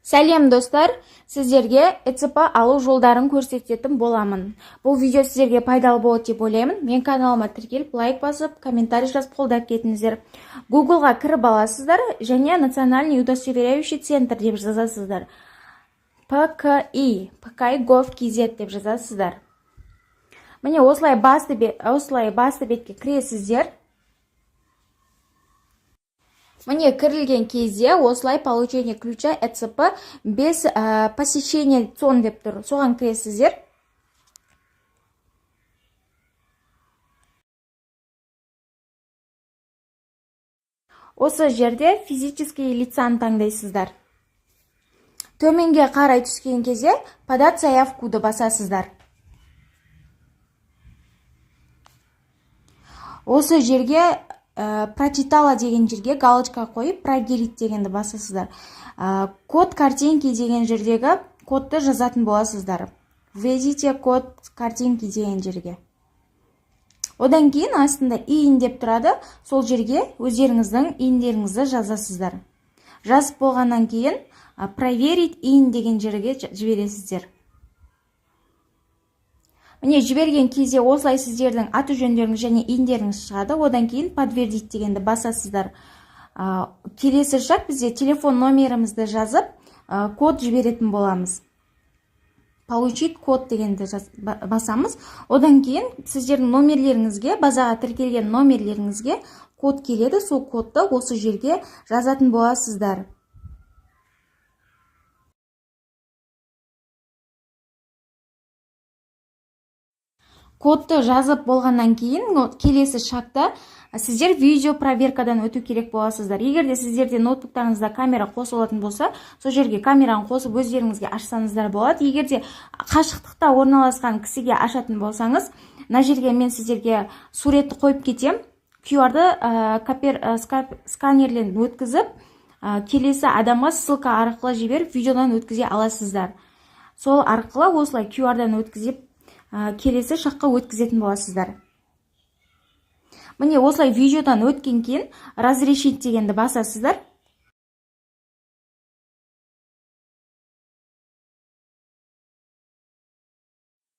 Сәлем достар, сіздерге ЭЦП алу жолдарын көрсететін боламын. Бұл видео сіздерге пайдалы болады деп ойлаймын. Мен каналыма тіркеліп, лайк басып, комментарий жазып қолдап кетіңіздер. Google-ға кіріп аласыздар және Национальный удостоверяющий центр деп жазасыздар. PKI gov.kz деп жазасыздар. Міне осылай басты бетке кіресіздер. Мне кірілген кезде осылай получение ключа ЭЦП без посещения ЦОН деп тұр. Соған кіресіздер. Осы жерде физический лицаны таңдайсыздар. Төменге қарай түскен кезде подать заявкуды басасыздар. Осы жерге прочитала деген жерге галочка қойып, проверить дегенді басасыздар. Код картинки деген жердегі кодты жазатын боласыздар. Введите код картинки деген жерге. Одан кейін астында иін деп тұрады, сол жерге өздеріңіздің иіндеріңізді жазасыздар. Жазып болғаннан кейін проверить иін деген жерге жібересіздер. Міне жіберген кезде осылай сіздердің аты жөндеріңіз және иіндеріңіз шығады. Одан кейін подтвердить дегенді басасыздар. Келесі шаг бізде телефон номерімізді жазып, код жіберетін боламыз. Получить код дегенді басамыз. Одан кейін сіздердің номерлеріңізге, базаға тіркелген номерлеріңізге код келеді. Сол кодты осы жерге жазатын боласыздар. Кодты жазып болғаннан кейін келесі шақта сіздер видео проверкадан өту керек боласыздар. Егерде сіздерде ноутбуктарыңызда камера қосылатын болса, сол жерге камераны қосып өздеріңізге ашсаңыздар болады. Егерде қашықтықта орналасқан кісіге ашатын болсаңыз, мына жерге мен сіздерге суретті қойып кетем. QR-ды сканерлен өткізіп, келесі адамға ссылка арқылы жіберіп, видеодан өткізе аласыздар. Сол арқылы осылай QR-дан өткізіп келесі шаққа өткізетін боласыздар. Міне осылай видеодан өткен кейін разрешить дегенді басасыздар.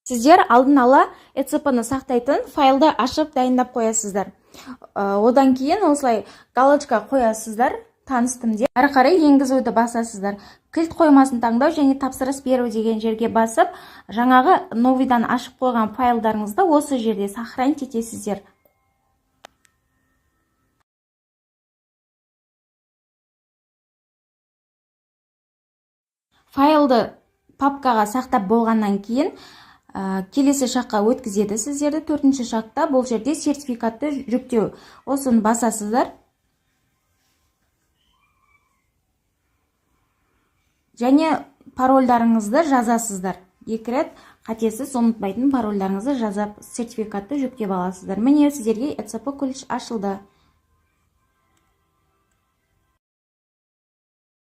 Сіздер алдын ала ЭЦП-ны сақтайтын файлды ашып дайындап қоясыздар. Одан кейін осылай галочка қоясыздар. Таныстым деп. Әрі қарай енгізуді басасыздар. Кілт қоймасын таңдау және тапсырыс беру деген жерге басып, жаңағы новыйдан ашып қойған файлдарыңызды осы жерде сохранить етесіздер. Файлды папкаға сақтап болғаннан кейін келесі шаққа өткізеді сіздерді. Төртінші шақта бұл жерде сертификатты жүктеу. Осыны басасыздар. Және парольдарыңызды жазасыздар. Екі рет қатесіз ұмытпайтын парольдарыңызды жазып, сертификатты жүктеп аласыздар. Міне сіздерге ЭЦП ключ ашылды.